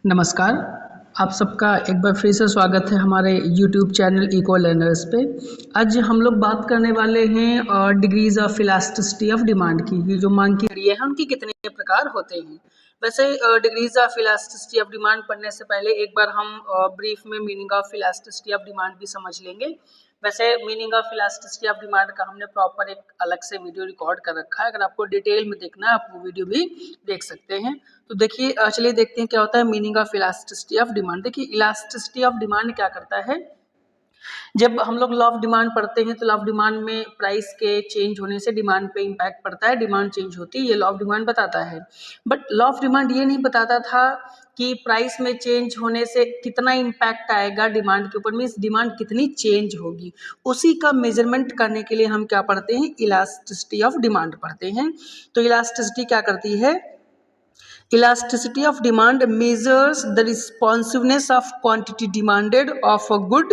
नमस्कार। आप सबका एक बार फिर से स्वागत है हमारे YouTube चैनल इको लर्नर्स पे। आज हम लोग बात करने वाले हैं degrees of elasticity of demand की। ये जो मांग की क्रिया है उनकी कितने प्रकार होते हैं। वैसे degrees of elasticity of demand पढ़ने से पहले एक बार हम ब्रीफ में meaning of elasticity of demand भी समझ लेंगे। वैसे meaning of elasticity of demand का हमने प्रॉपर एक अलग से वीडियो रिकॉर्ड कर रखा है। अगर आपको डिटेल में देखना है आप वो वीडियो भी देख सकते हैं। तो देखिए चलिए देखते हैं क्या होता है meaning of elasticity of demand. देखिए इलास्टिसिटी ऑफ डिमांड क्या करता है। जब हम लोग लॉ ऑफ डिमांड पढ़ते हैं तो लॉ ऑफ डिमांड में प्राइस के चेंज होने से डिमांड पे इम्पैक्ट पड़ता है, डिमांड चेंज होती है, ये लॉ ऑफ डिमांड बताता है। बट लॉ ऑफ डिमांड ये नहीं बताता था कि प्राइस में चेंज होने से कितना इम्पैक्ट आएगा डिमांड के ऊपर, मीन्स डिमांड कितनी चेंज होगी। उसी का मेजरमेंट करने के लिए हम क्या पढ़ते हैं, इलास्टिसिटी ऑफ डिमांड पढ़ते हैं। तो इलास्टिसिटी क्या करती है, elasticity of demand measures the responsiveness of quantity demanded of a good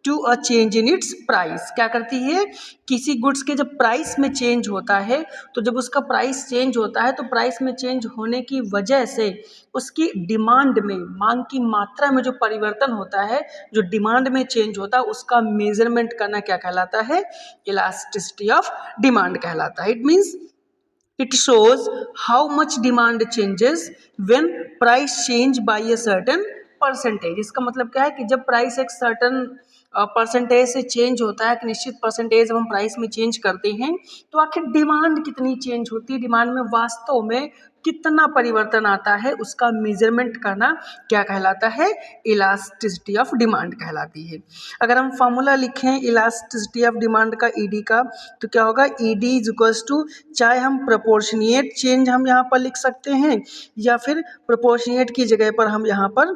to a change in its price। क्या करती है, किसी गुड्स के जब प्राइस में चेंज होता है तो जब उसका प्राइस चेंज होता है तो प्राइस में चेंज होने की वजह से उसकी डिमांड में, मांग की मात्रा में जो परिवर्तन होता है, जो डिमांड में चेंज होता है, उसका मेजरमेंट करना क्या कहलाता है, इलास्टिसिटी ऑफ डिमांड कहलाता है। It means it shows how much demand changes when price change by a certain percentage। इसका मतलब क्या है कि जब प्राइस एक सर्टन परसेंटेज से चेंज होता है, एक निश्चित परसेंटेज जब हम प्राइस में चेंज करते हैं तो आखिर डिमांड कितनी चेंज होती है, डिमांड में वास्तव में कितना परिवर्तन आता है, उसका मेजरमेंट करना क्या कहलाता है, इलास्टिसिटी ऑफ डिमांड कहलाती है। अगर हम फॉर्मूला लिखें इलास्टिसिटी ऑफ डिमांड का ईडी का, तो क्या होगा, ईडी इज इक्वल्स टू, चाहे हम प्रोपोर्शनिएट चेंज हम यहाँ पर लिख सकते हैं या फिर प्रोपोर्शनिएट की जगह पर हम यहाँ पर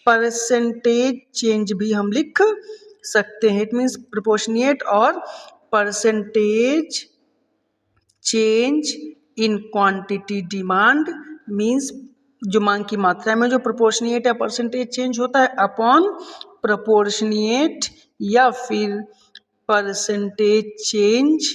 परसेंटेज चेंज भी हम लिख सकते हैं। इट मीन्स प्रोपोर्शनिएट और percentage change in quantity demand means जो मांग की मात्रा में जो प्रोपोर्शनिएट या परसेंटेज चेंज होता है अपॉन प्रोपोर्शनिएट या फिर percentage change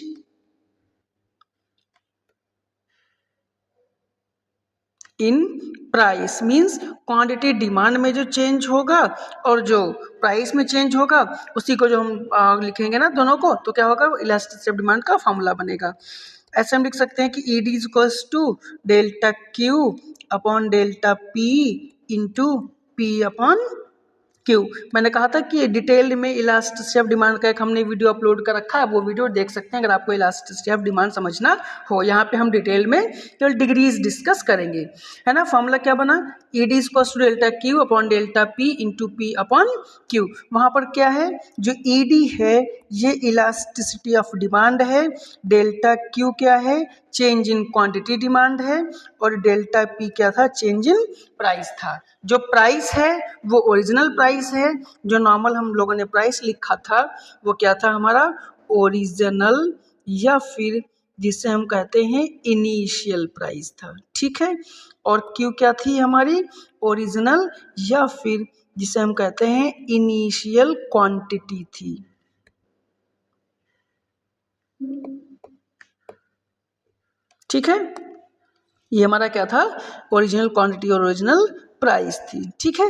in price. Means quantity demand में जो चेंज होगा और जो प्राइस में चेंज होगा उसी को जो हम लिखेंगे ना दोनों को, तो क्या होगा, इलास्टिसिटी ऑफ डिमांड का फॉर्मूला बनेगा। ऐसे हम लिख सकते हैं कि ED is equals to delta Q upon delta P into P upon Q. मैंने कहा था कि डिटेल में इलास्टिसिटी ऑफ डिमांड का एक हमने वीडियो अपलोड कर रखा है, वो वीडियो देख सकते हैं अगर आपको इलास्टिसिटी ऑफ डिमांड समझना हो। यहाँ पे हम डिटेल में केवल डिग्रीज डिस्कस करेंगे, है ना। फॉर्मूला क्या बना, ED is equals to delta Q upon delta P into P upon Q. वहाँ पर क्या है, जो ईडी है ये इलास्टिसिटी ऑफ डिमांड है, डेल्टा क्यू क्या है, चेंज इन क्वांटिटी डिमांड है, और डेल्टा पी क्या था, चेंज इन प्राइस था। जो प्राइस है वो ओरिजिनल प्राइस है, जो नॉर्मल हम लोगों ने प्राइस लिखा था वो क्या था हमारा, ओरिजिनल या फिर जिसे हम कहते हैं इनिशियल प्राइस था, ठीक है। और क्यू क्या थी हमारी, ओरिजिनल या फिर जिसे हम कहते हैं इनिशियल क्वांटिटी थी। ठीक है, ये हमारा क्या था, ओरिजिनल क्वांटिटी और ओरिजिनल प्राइस थी, ठीक है।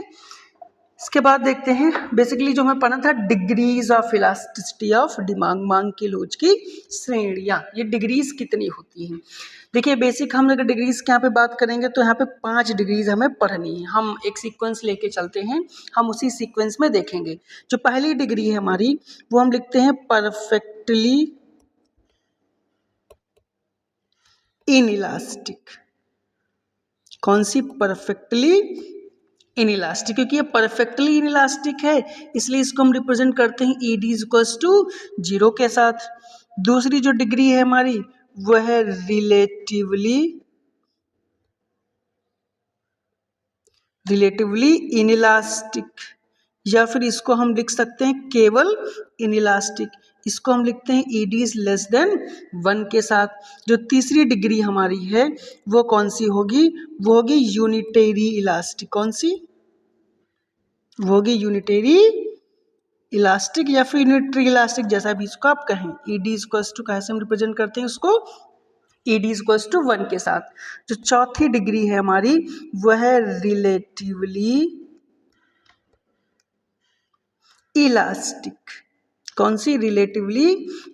इसके बाद देखते हैं बेसिकली जो हमें पढ़ना था, degrees of elasticity of demand, मांग की लोच की श्रेणियां, ये डिग्रीज कितनी होती हैं। देखिए बेसिक हम अगर डिग्रीज की यहाँ पे बात करेंगे तो यहाँ पे 5 डिग्रीज हमें पढ़नी है। हम एक सीक्वेंस लेके चलते हैं, हम उसी सीक्वेंस में देखेंगे। जो पहली डिग्री है हमारी वो हम लिखते हैं परफेक्टली इनइलास्टिक। कौन सी, परफेक्टली इनइलास्टिक, क्योंकि ये परफेक्टली इनइलास्टिक है इसलिए इसको हम रिप्रेजेंट करते हैं ईडी इज इक्वल्स टू 0 के साथ। दूसरी जो डिग्री है हमारी वो है रिलेटिवली इनइलास्टिक, या फिर इसको हम लिख सकते हैं केवल इनइलास्टिक। इसको हम लिखते हैं ईडी इज लेस देन 1 के साथ। जो तीसरी डिग्री हमारी है वो कौन सी होगी, वो होगी यूनिटेरी इलास्टिक। कौन सी, वो होगी यूनिटेरी इलास्टिक या फिर यूनिटरी इलास्टिक, जैसा भी इसको आप कहें। ईडी इक्वल्स टू कैसे हम रिप्रेजेंट करते हैं उसको, ED इक्वल्स टू 1 के साथ। जो चौथी डिग्री है हमारी वह है रिलेटिवली इलास्टिक। कौन सी? Relatively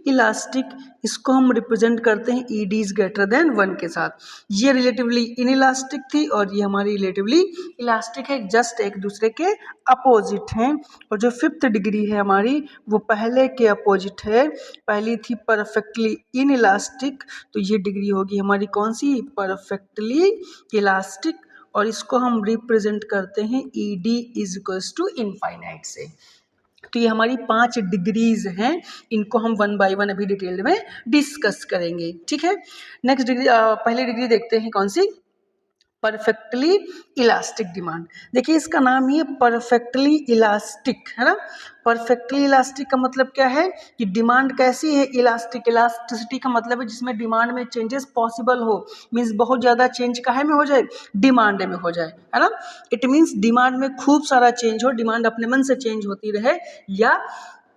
elastic. इसको हम रिप्रेजेंट करते हैं ED इज ग्रेटर देन 1 के साथ। ये रिलेटिवली इनइलास्टिक थी और ये हमारी रिलेटिवली इलास्टिक है, जस्ट एक दूसरे के अपोजिट हैं। और जो फिफ्थ डिग्री है हमारी वो पहले के अपोजिट है। पहली थी परफेक्टली इनइलास्टिक, तो ये डिग्री होगी हमारी कौन सी? Perfectly elastic. और इसको हम रिप्रेजेंट करते हैं ED is equals to infinite से। तो ये हमारी 5 डिग्रीज हैं, इनको हम 1 बाय 1 अभी डिटेल में डिस्कस करेंगे। ठीक है, नेक्स्ट डिग्री, पहली डिग्री देखते हैं कौन सी? Perfectly elastic demand. देखिए इसका नाम ही है परफेक्टली इलास्टिक, है ना। परफेक्टली इलास्टिक का मतलब क्या है कि डिमांड कैसी है? इलास्टिक। इलास्टिसिटी का मतलब है जिसमें डिमांड में चेंजेस पॉसिबल हो, मीन्स बहुत ज़्यादा चेंज काहे में हो जाए? डिमांड में हो जाए, है ना। इट मीन्स डिमांड में खूब सारा चेंज हो, डिमांड अपने मन से चेंज होती रहे, या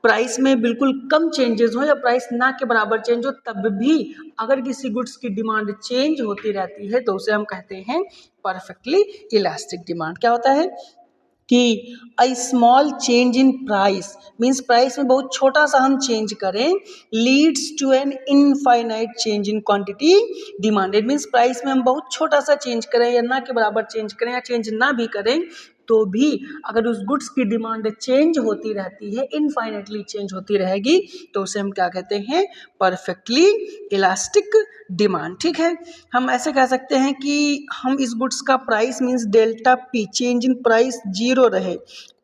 प्राइस में बिल्कुल कम चेंजेस हो या प्राइस ना के बराबर चेंज हो, तब भी अगर किसी गुड्स की डिमांड चेंज होती रहती है तो उसे हम कहते हैं परफेक्टली इलास्टिक डिमांड। क्या होता है कि a small change in price, means price में बहुत छोटा सा हम चेंज करें, leads to an infinite change in quantity demanded. Means price में हम बहुत छोटा सा चेंज करें या ना के बराबर चेंज करें या चेंज ना भी करें, तो भी अगर उस गुड्स की डिमांड चेंज होती रहती है, इनफाइनाइटली चेंज होती रहेगी, तो उसे हम क्या कहते हैं? Perfectly elastic demand. ठीक है, हम ऐसे कह सकते हैं कि हम इस गुड्स का price means delta P, change in price 0 रहे,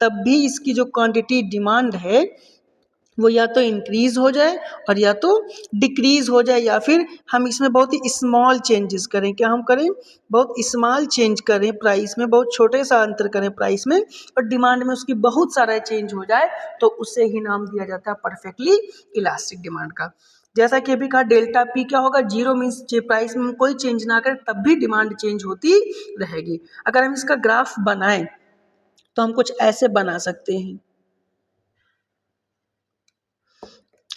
तब भी इसकी जो क्वांटिटी डिमांड है वो या तो इंक्रीज हो जाए और या तो डिक्रीज हो जाए, या फिर हम इसमें बहुत ही स्मॉल चेंजेस करें। क्या हम करें? बहुत स्मॉल चेंज करें प्राइस में, बहुत छोटे सा अंतर करें प्राइस में, और डिमांड में उसकी बहुत सारा चेंज हो जाए, तो उसे ही नाम दिया जाता है परफेक्टली इलास्टिक डिमांड का। जैसा कि अभी कहा डेल्टा पी क्या होगा? 0 मीन्स प्राइस में कोई चेंज ना करें तब भी डिमांड चेंज होती रहेगी। अगर हम इसका ग्राफ बनाएं तो हम कुछ ऐसे बना सकते हैं,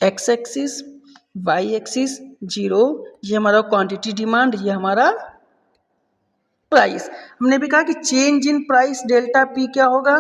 एक्स एक्सिस, वाई एक्सिस 0, ये हमारा क्वांटिटी डिमांड, ये हमारा प्राइस। हमने भी कहा कि change in price delta P क्या होगा?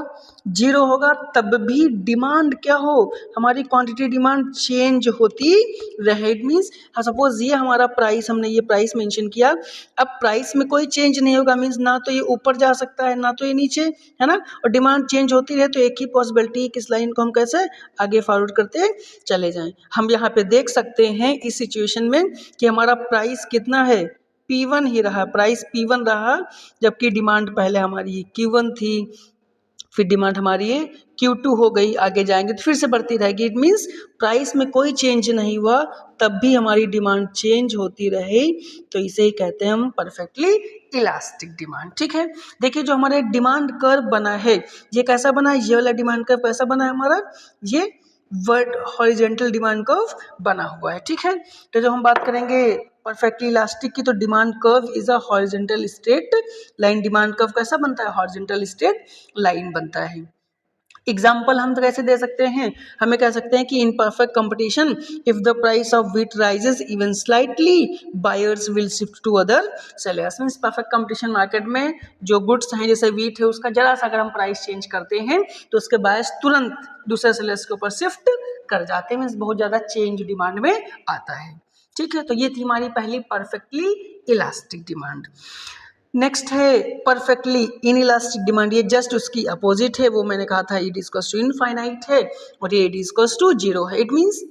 0 होगा, तब भी डिमांड क्या हो? हमारी क्वांटिटी डिमांड चेंज होती रहे। इट मीन्स सपोज ये हमारा प्राइस, हमने ये प्राइस मेंशन किया, अब प्राइस में कोई चेंज नहीं होगा, मीन्स ना तो ये ऊपर जा सकता है ना तो ये नीचे, है ना। और डिमांड चेंज होती रहे तो एक ही पॉसिबिलिटी कि इस लाइन को हम कैसे आगे फॉरवर्ड करते चले जाएं। हम यहाँ पे देख सकते हैं इस सिचुएशन में कि हमारा प्राइस कितना है? P1 ही रहा, प्राइस P1 रहा, जबकि डिमांड पहले हमारी Q1 थी, फिर डिमांड हमारी Q2 हो गई, आगे जाएंगे तो फिर से बढ़ती रहेगी। इट मीन्स प्राइस में कोई चेंज नहीं हुआ तब भी हमारी डिमांड चेंज होती रहे, तो इसे ही कहते हैं हम परफेक्टली इलास्टिक डिमांड। ठीक है, देखिए जो हमारे डिमांड कर्व बना है, ये कैसा बना है? ये वाला डिमांड कर्व कैसा बना है हमारा? ये वर्ड हॉरिजेंटल डिमांड कर्व बना हुआ है। ठीक है, तो जब हम बात करेंगे परफेक्टली इलास्टिक की, तो demand curve is a horizontal straight line. Demand curve कैसा बनता है? हॉरिजेंटल स्ट्रेट लाइन बनता है। एग्जाम्पल हम तो कैसे दे सकते हैं? हमें कह सकते हैं कि in perfect competition if the price of wheat rises even slightly buyers will shift to other sellers. Means perfect competition market में जो गुड्स हैं जैसे व्हीट है उसका जरा सा अगर हम प्राइस चेंज करते हैं तो उसके बायर्स तुरंत दूसरे सेलर्स के ऊपर शिफ्ट कर जाते हैं, मीन्स बहुत ज़्यादा चेंज डिमांड में आता है। ठीक है, तो ये थी हमारी पहली परफेक्टली इलास्टिक डिमांड। नेक्स्ट है परफेक्टली इनइलास्टिक डिमांड, ये जस्ट उसकी अपोजिट है। वो मैंने कहा था ED इक्वल्स टू इनफाइनाइट है और ये ED इक्वल्स टू 0 है। इट मीन्स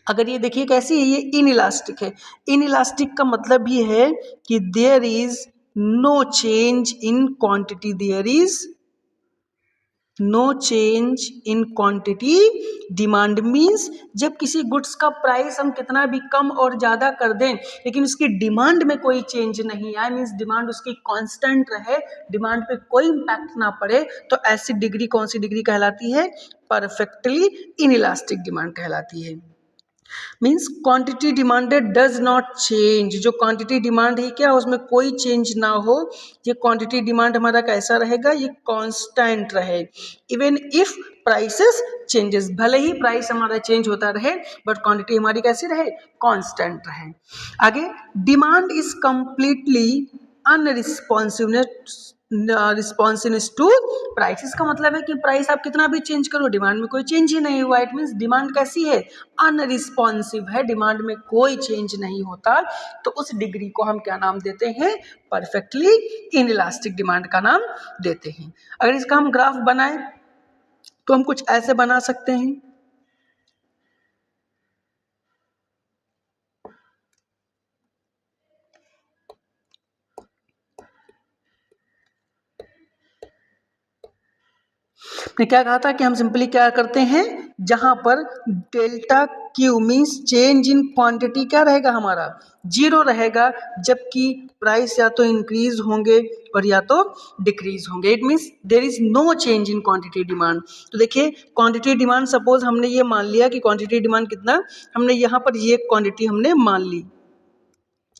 अगर ये देखिए कैसी है, ये इनइलास्टिक है। इनइलास्टिक का मतलब ये है कि there is no change in quantity, there is no change in quantity demand. Means जब किसी गुड्स का प्राइस हम कितना भी कम और ज़्यादा कर दें लेकिन उसकी डिमांड में कोई चेंज नहीं आए, मीन्स डिमांड उसकी कांस्टेंट रहे, डिमांड पे कोई इम्पैक्ट ना पड़े, तो ऐसी डिग्री कौन सी डिग्री कहलाती है? परफेक्टली इनइलास्टिक डिमांड कहलाती है। Means quantity demanded does not change. जो क्वांटिटी डिमांड है क्या उसमें कोई चेंज ना हो, ये क्वांटिटी डिमांड हमारा कैसा रहेगा, ये कांस्टेंट रहे। इवन इफ प्राइसेस चेंजेस, भले ही प्राइस हमारा चेंज होता रहे बट क्वांटिटी हमारी कैसी रहे, कांस्टेंट रहे। आगे, demand is completely unresponsiveness responsiveness to price. का मतलब है कि प्राइस आप कितना भी चेंज करो डिमांड में कोई चेंज ही नहीं हुआ। इट मीन्स डिमांड कैसी है, अनरिस्पॉन्सिव है, डिमांड में कोई चेंज नहीं होता। तो उस डिग्री को हम क्या नाम देते हैं, परफेक्टली इनइलास्टिक डिमांड का नाम देते हैं। अगर इसका हम ग्राफ बनाएं तो हम कुछ ऐसे बना सकते हैं। ने क्या कहा था कि हम सिंपली क्या करते हैं, जहां पर delta Q means change in quantity क्या रहेगा हमारा, जीरो रहेगा, जबकि प्राइस या तो इंक्रीज होंगे और या तो डिक्रीज होंगे। It means there is no change in quantity demand. तो देखिए क्वांटिटी डिमांड, सपोज हमने ये मान लिया कि क्वांटिटी डिमांड कितना, हमने यहाँ पर ये क्वांटिटी हमने मान ली,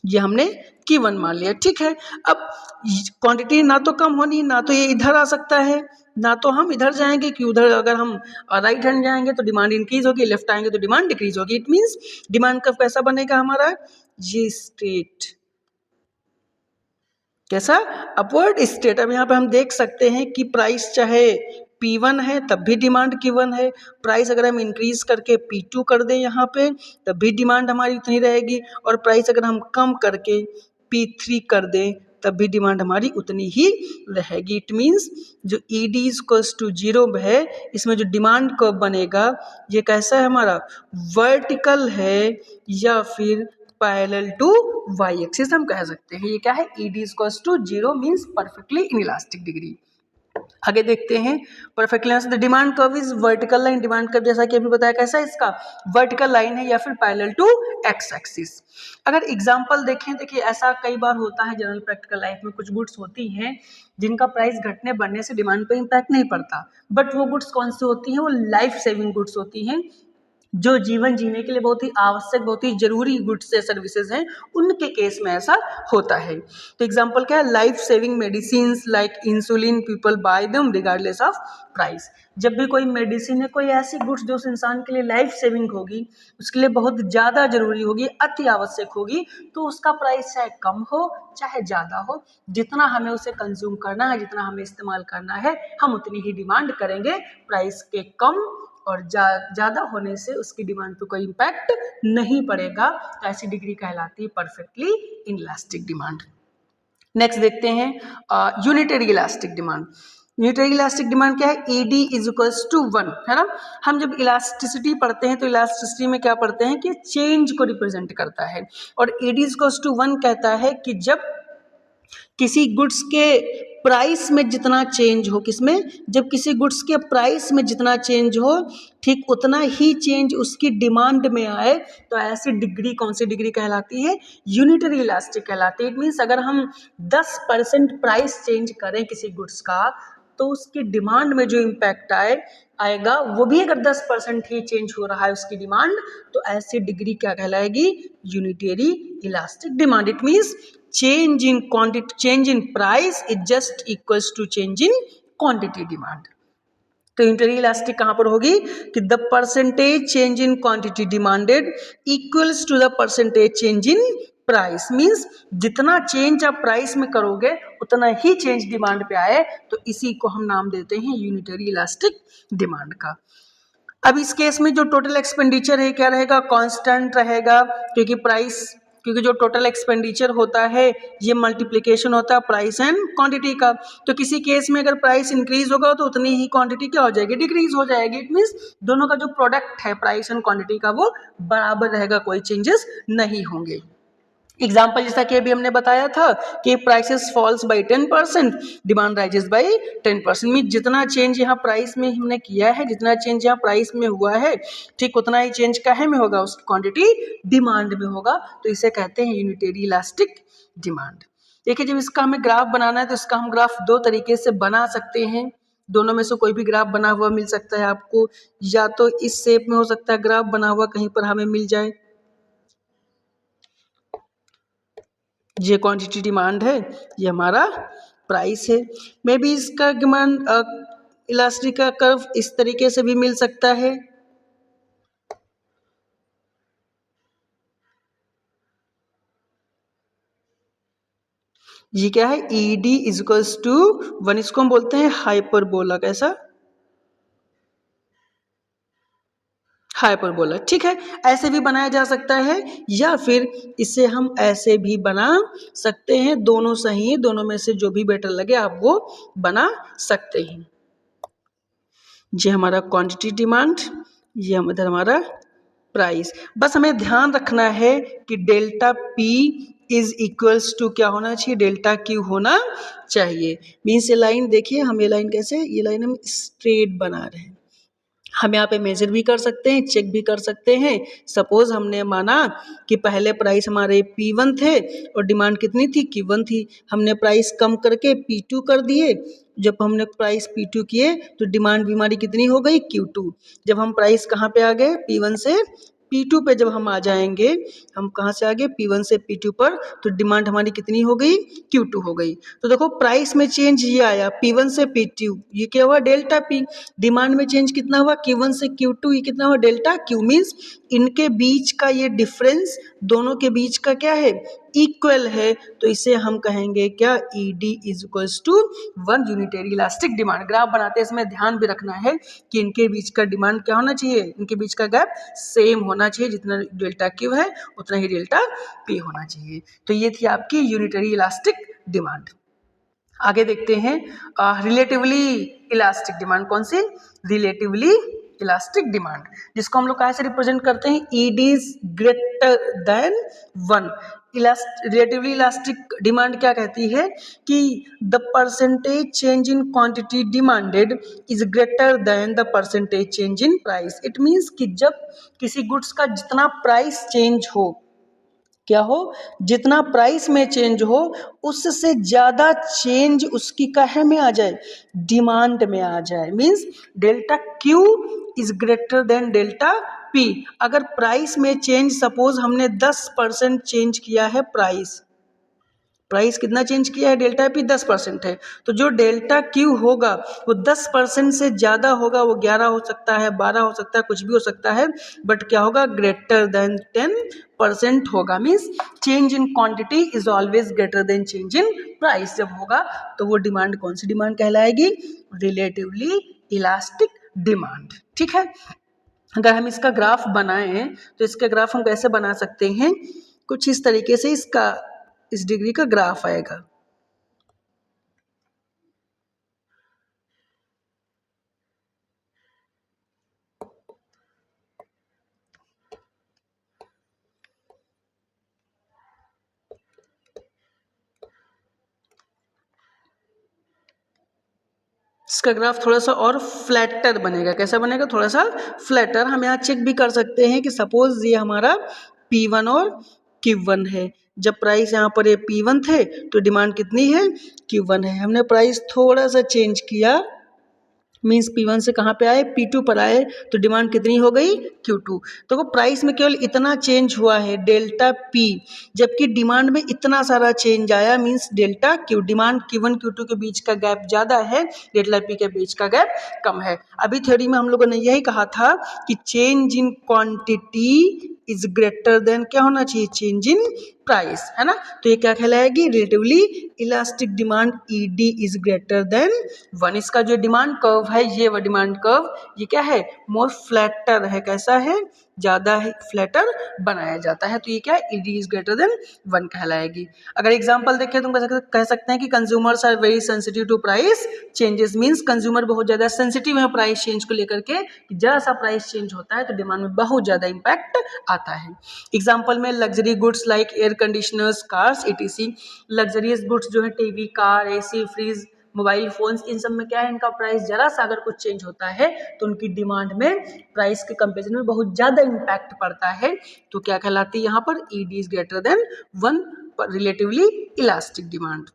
ये हमने Q1 मान लिया, ठीक है। अब क्वांटिटी ना तो कम होनी, ना तो ये इधर आ सकता है, ना तो हम इधर जाएंगे कि उधर, अगर हम राइट हैंड जाएंगे तो डिमांड इंक्रीज होगी, लेफ्ट आएंगे तो डिमांड डिक्रीज होगी। इट मीन्स डिमांड कब कैसा बनेगा हमारा, ये स्टेट कैसा, अपवर्ड स्टेट। अब यहाँ पे हम देख सकते हैं कि प्राइस चाहे P1 है तब भी डिमांड Q1 है, प्राइस अगर हम इंक्रीज करके P2 कर दें यहाँ पे तब भी डिमांड हमारी उतनी रहेगी, और प्राइस अगर हम कम करके P3 कर दें तब भी डिमांड हमारी उतनी ही रहेगी। इट मीन्स जो ED इक्वल्स टू 0 है, इसमें जो डिमांड कर्व बनेगा ये कैसा है हमारा, वर्टिकल है या फिर पैरेलल टू वाई एक्सिस हम कह सकते हैं। ये क्या है, ED equals to 0 means perfectly inelastic degree. आगे देखते हैं perfectly the demand curve is vertical line. Demand curve जैसा कि अभी बताया कैसा है, इसका वर्टिकल लाइन है या फिर पैरेलल टू एक्स एक्सिस। अगर एग्जांपल देखें, देखिए ऐसा कई बार होता है जनरल प्रैक्टिकल लाइफ में, कुछ गुड्स होती हैं जिनका प्राइस घटने बढ़ने से डिमांड पर इम्पैक्ट नहीं पड़ता, बट वो गुड्स कौन सी होती हैं, वो लाइफ सेविंग गुड्स होती हैं, जो जीवन जीने के लिए बहुत ही आवश्यक, बहुत ही जरूरी गुड्स या सर्विसेज हैं, उनके केस में ऐसा होता है। तो एग्जांपल क्या है, life saving medicine like insulin, people bye them regardless of price. जब भी कोई मेडिसिन है, कोई ऐसी गुड्स जो उस इंसान के लिए लाइफ सेविंग होगी, उसके लिए बहुत ज़्यादा जरूरी होगी, अति आवश्यक होगी, तो उसका प्राइस चाहे कम हो चाहे ज़्यादा हो, जितना हमें उसे कंज्यूम करना है, जितना हमें इस्तेमाल करना है, हम उतनी ही डिमांड करेंगे। प्राइस के कम और ज़्यादा होने से उसकी डिमांड पे कोई इम्पैक्ट नहीं पड़ेगा। तो ऐसी डिग्री कहलाती है परफेक्टली इनइलास्टिक डिमांड। नेक्स्ट देखते हैं unitary elastic demand. Unitary elastic demand क्या है, ED इज इक्वल्स टू 1, है ना। हम जब इलास्टिसिटी पढ़ते हैं तो इलास्टिसिटी में क्या पढ़ते हैं कि चेंज को रिप्रेजेंट करता है, और ED इज इक्वल्स टू 1 कहता है कि जब किसी गुड्स के प्राइस में जितना चेंज हो, किसमें, जब किसी गुड्स के प्राइस में जितना चेंज हो, ठीक उतना ही चेंज उसकी डिमांड में आए, तो ऐसी डिग्री कौन सी डिग्री कहलाती है, यूनिटरी इलास्टिक कहलाती है। इट मीन्स अगर हम 10% प्राइस चेंज करें किसी गुड्स का, तो उसकी डिमांड में जो इम्पैक्ट आएगा वो भी अगर 10% ही चेंज हो रहा है उसकी डिमांड, तो ऐसी डिग्री क्या कहलाएगी, unitary elastic demand. It means change in quantity, change in price is just equals to change in quantity demand। तो यूनिटरी इलास्टिक कहां पर होगी कि the percentage change in quantity demanded equals to the percentage change in price. Means जितना change आप price में करोगे उतना ही चेंज डिमांड पे आए, तो इसी को हम नाम देते हैं यूनिटरी इलास्टिक डिमांड का। अब इस केस में जो टोटल एक्सपेंडिचर है क्या रहेगा, कांस्टेंट रहेगा, क्योंकि जो टोटल एक्सपेंडिचर होता है ये मल्टीप्लिकेशन होता है प्राइस एंड क्वांटिटी का। तो किसी केस में अगर प्राइस इंक्रीज होगा तो उतनी ही क्वांटिटी क्या हो जाएगी, डिक्रीज हो जाएगी। इट मीन्स दोनों का जो प्रोडक्ट है प्राइस एंड क्वांटिटी का वो बराबर रहेगा, कोई चेंजेस नहीं होंगे। एग्जाम्पल जैसा कि अभी हमने बताया था कि prices falls by 10%, demand rises by 10%। Mean जितना चेंज यहाँ प्राइस में हमने किया है, जितना चेंज यहाँ प्राइस में हुआ है, ठीक उतना ही चेंज काहे में होगा, उसकी क्वांटिटी डिमांड में होगा। तो इसे कहते हैं यूनिटरी इलास्टिक डिमांड। देखिए जब इसका हमें ग्राफ बनाना है तो इसका हम ग्राफ दो तरीके से बना सकते हैं। दोनों में से कोई भी ग्राफ बना हुआ मिल सकता है आपको, या तो इस शेप में हो सकता है ग्राफ बना हुआ कहीं पर हमें मिल जाए। ये क्वांटिटी डिमांड है, ये हमारा प्राइस है। मे बी इसका डिमांड इलास्टिक का कर्व इस तरीके से भी मिल सकता है। ये क्या है, ई डी इजक्वल्स टू 1, इसको हम बोलते हैं हाइपरबोला। कैसा, हाइपरबोला। ठीक है, ऐसे भी बनाया जा सकता है, या फिर इसे हम ऐसे भी बना सकते हैं। दोनों सही है, दोनों में से जो भी बेटर लगे आप वो बना सकते हैं। ये हमारा क्वांटिटी डिमांड, ये इधर हमारा प्राइस। बस हमें ध्यान रखना है कि delta P is equals to क्या होना चाहिए, डेल्टा क्यू होना चाहिए। मीन्स ये लाइन देखिए, हम ये लाइन कैसे, ये लाइन हम स्ट्रेट बना रहे हैं। हम यहाँ पे मेजर भी कर सकते हैं, चेक भी कर सकते हैं। सपोज हमने माना कि पहले प्राइस हमारे P1 थे और डिमांड कितनी थी, Q1 थी। हमने प्राइस कम करके P2 कर दिए। जब हमने प्राइस P2 किए तो डिमांड भी हमारी कितनी हो गई, Q2। जब हम प्राइस कहाँ पे आ गए, P1 से P2 पे जब हम आ जाएंगे, हम कहाँ से आ गए, P1 से P2 पर, तो डिमांड हमारी कितनी हो गई, Q2 हो गई। तो देखो प्राइस में चेंज ये आया P1 से P2, ये क्या हुआ, डेल्टा P। डिमांड में चेंज कितना हुआ, Q1 से Q2, ये कितना हुआ, डेल्टा Q। मीन्स इनके बीच का ये डिफरेंस, दोनों के बीच का क्या है, इक्वल है। तो इसे हम कहेंगे क्या, E D is equals to 1 unitary elastic demand. Graph बनाते समय ध्यान भी रखना है कि इनके बीच का डिमांड क्या होना चाहिए, इनके बीच का गैप सेम होना चाहिए। जितना डेल्टा क्यू है उतना ही डेल्टा पी होना चाहिए। तो ये थी आपकी यूनिटरी इलास्टिक डिमांड। आगे देखते हैं रिलेटिवली इलास्टिक डिमांड। कौन सी, रिलेटिवली इलास्टिक डिमांड, जिसको हम लोग कैसे रिप्रेजेंट करते हैं, ई D is greater than 1। Relatively elastic demand क्या कहती है कि the percentage change in quantity demanded is greater then the percentage change in price. It means कि जब किसी गुड्स का जितना प्राइस चेंज हो, क्या हो, जितना प्राइस में चेंज हो, उससे ज्यादा चेंज उसकी काहे में आ जाए, डिमांड में आ जाए। Means delta Q is greater then delta P. अगर प्राइस में चेंज, सपोज हमने 10% चेंज किया है, प्राइस कितना चेंज किया है, डेल्टा पी 10% है, तो जो डेल्टा क्यू होगा वो 10% से ज़्यादा होगा। वो 11 हो सकता है, 12 हो सकता है, कुछ भी हो सकता है, बट क्या होगा, ग्रेटर देन 10% होगा। Means change in quantity is always greater than change in price. जब होगा तो वो डिमांड कौन सी डिमांड कहलाएगी, रिलेटिवली इलास्टिक डिमांड। ठीक है, अगर हम इसका ग्राफ बनाएं तो इसका ग्राफ हम कैसे बना सकते हैं, कुछ इस तरीके से इसका, इस डिग्री का ग्राफ आएगा। इसका ग्राफ थोड़ा सा और फ्लैटर बनेगा। कैसा बनेगा, थोड़ा सा फ्लैटर। हम यहाँ चेक भी कर सकते हैं कि सपोज ये हमारा P1 और Q1 है। जब प्राइस यहाँ पर ये P1 थे तो डिमांड कितनी है, Q1 है। हमने प्राइस थोड़ा सा चेंज किया, मीन्स P1 से कहाँ पे आए, P2 पर आए, तो डिमांड कितनी हो गई, Q2। तो वो प्राइस में केवल इतना चेंज हुआ है, डेल्टा P, जबकि डिमांड में इतना सारा चेंज आया, means delta Q। Demand Q1 Q2 के बीच का गैप ज़्यादा है, डेल्टा P के बीच का गैप कम है। अभी थ्योरी में हम लोगों ने यही कहा था कि change in quantity is greater then क्या होना चाहिए, चेंज इन प्राइस, है ना। तो ये क्या कहलाएगी, relatively elastic demand, E D is greater than 1। इसका जो डिमांड कर्व है, ये वह डिमांड कर्व, ये क्या है, मोर फ्लैटर है। कैसा है, ज़्यादा है, फ्लैटर बनाया जाता है। तो ये क्या है, ई डी इज ग्रेटर देन 1 कहलाएगी। अगर एग्जाम्पल देखें तो हम कह सकते हैं कि consumers are very sensitive to price changes. Means consumer बहुत ज़्यादा सेंसिटिव है प्राइस चेंज को लेकर के, कि जरा सा प्राइस चेंज होता है तो डिमांड में बहुत ज़्यादा इम्पैक्ट आता है। एग्जाम्पल में luxury goods like air conditioners, cars, etc। Luxurious goods जो है TV, car, AC, fridge, mobile phones, इन सब में क्या है, इनका प्राइस जरा सा अगर कुछ चेंज होता है तो उनकी डिमांड में प्राइस के कंपेरिजन में बहुत ज़्यादा इम्पैक्ट पड़ता है। तो क्या कहलाती है यहाँ पर, ई D is greater than 1, relatively elastic demand.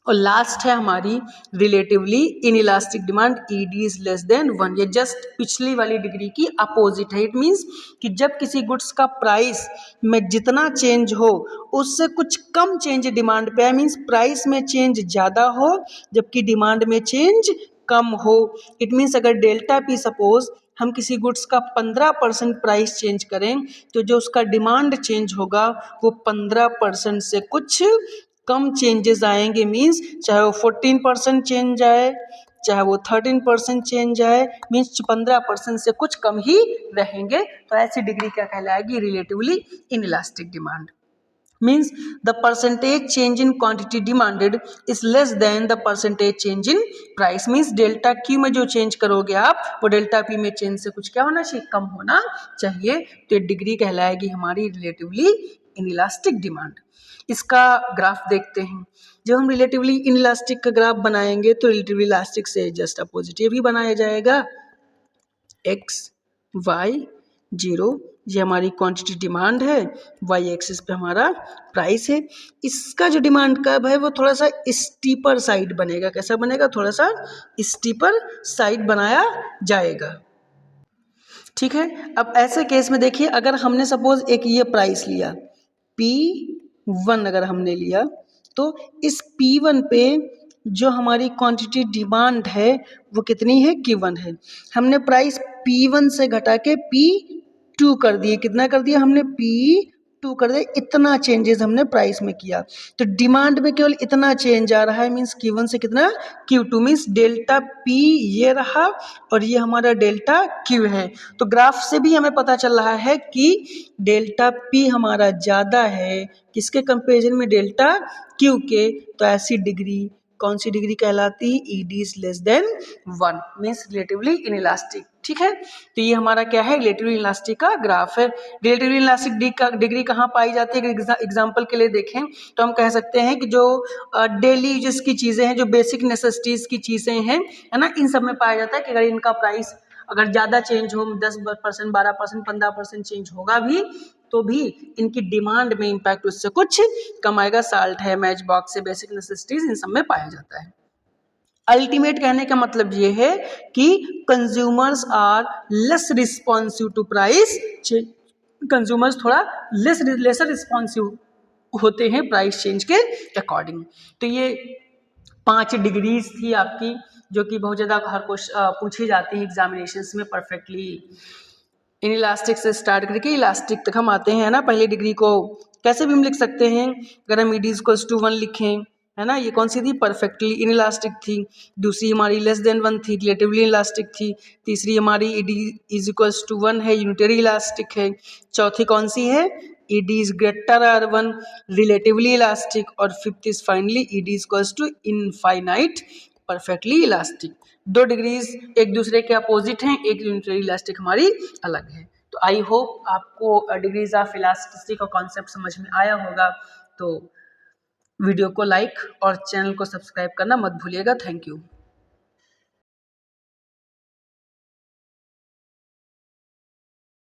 और लास्ट है हमारी relatively inelastic demand, ED is less then 1। ये जस्ट पिछली वाली डिग्री की अपोजिट है। इट मीन्स कि जब किसी गुड्स का प्राइस में जितना चेंज हो उससे कुछ कम चेंज डिमांड पे है, मीन्स प्राइस में चेंज ज़्यादा हो जबकि डिमांड में चेंज कम हो। इट मीन्स अगर डेल्टा पी सपोज हम किसी गुड्स का 15% प्राइस चेंज करें तो जो उसका डिमांड चेंज होगा वो 15% से कुछ कम चेंजेस आएंगे। मीन्स चाहे वो 14% चेंज आए, चाहे वो 13% चेंज आए, मीन्स 15% से कुछ कम ही रहेंगे। तो ऐसी डिग्री क्या कहलाएगी? Relatively inelastic demand. Means the percentage change in quantity demanded is less than the percentage change in price. Means delta Q में जो चेंज करोगे आप वो डेल्टा पी में चेंज से कुछ क्या होना चाहिए? कम होना चाहिए। तो ये डिग्री कहलाएगी हमारी रिलेटिवली इनइलास्टिक डिमांड। इसका ग्राफ देखते हैं। जब हम रिलेटिवली इनइलास्टिक का ग्राफ बनाएंगे तो रिलेटिवली इलास्टिक से जस्ट अपोजिट ये भी बनाया जाएगा। एक्स वाई जीरो, ये हमारी क्वांटिटी डिमांड है, वाई एक्सिस पे हमारा प्राइस है। इसका जो डिमांड कर्व है वो थोड़ा सा स्टीपर साइड बनेगा। कैसा बनेगा? थोड़ा सा स्टीपर साइड बनाया जाएगा। ठीक है। अब ऐसे केस में देखिए, अगर हमने सपोज एक ये प्राइस लिया P1, अगर हमने लिया तो इस P1 पे जो हमारी क्वांटिटी डिमांड है वो कितनी है? Q1 है। हमने प्राइस P1 से घटा के P2 कर दिए। कितना कर दिया हमने? P2 कर दिया। इतना चेंजेस हमने प्राइस में किया तो डिमांड में केवल इतना चेंज आ रहा है। मीन्स Q1 से कितना? Q2। मीन्स डेल्टा P ये रहा और ये हमारा डेल्टा Q है। तो ग्राफ से भी हमें पता चल रहा है कि डेल्टा P हमारा ज़्यादा है किसके कंपेरिजन में? डेल्टा Q के। तो ऐसी डिग्री कौन सी डिग्री कहलाती है? ED is less then 1, means relatively inelastic. ठीक है। तो ये हमारा क्या है? रिलेटिवली इनइलास्टिक का ग्राफ है। रिलेटिवली इनइलास्टिक डिग्री कहाँ पाई जाती है? एग्जाम्पल के लिए देखें तो हम कह सकते हैं कि जो डेली यूजेस की चीज़ें हैं, जो बेसिक नेसेसिटीज की चीज़ें हैं, है ना, इन सब में पाया जाता है कि अगर इनका प्राइस अगर ज़्यादा चेंज हो, 10%, 12%, 15% चेंज होगा भी तो भी इनकी डिमांड में इम्पैक्ट उससे कुछ कम आएगा। साल्ट है, मैच बॉक्स है, बेसिक नेसेसिटीज, इन सब में पाया जाता है। अल्टीमेट कहने का मतलब ये है कि consumers are less responsive to price. Consumers थोड़ा लेसर रिस्पॉन्सिव होते हैं प्राइस चेंज के अकॉर्डिंग। तो ये 5 डिग्रीज थी आपकी जो कि बहुत ज़्यादा हर पूछी जाती है एग्जामिनेशंस में परफेक्टली। इनइलास्टिक से स्टार्ट करके इलास्टिक तक हम आते हैं ना। पहली डिग्री को कैसे भी हम लिख सकते हैं, अगर हम ईडी इक्वल्स टू 1 लिखें, है ना, ये कौन सी थी? परफेक्टली इनइलास्टिक थी। दूसरी हमारी लेस देन 1 थी, रिलेटिवली इलास्टिक थी। तीसरी हमारी ईडी इज इक्वल्स टू 1 है, यूनिटरी इलास्टिक है। चौथी कौन सी है? ED is greater are 1, relatively elastic. और fifth is finally ED is equals to infinite, perfectly elastic. 2 degrees एक दूसरे के अपोजिट हैं, एक यूनिटरी इलास्टिक हमारी अलग है। तो आई होप आपको डिग्रीज ऑफ इलास्टिसिटी का कॉन्सेप्ट समझ में आया होगा। तो वीडियो को लाइक और चैनल को सब्सक्राइब करना मत भूलिएगा। Thank you.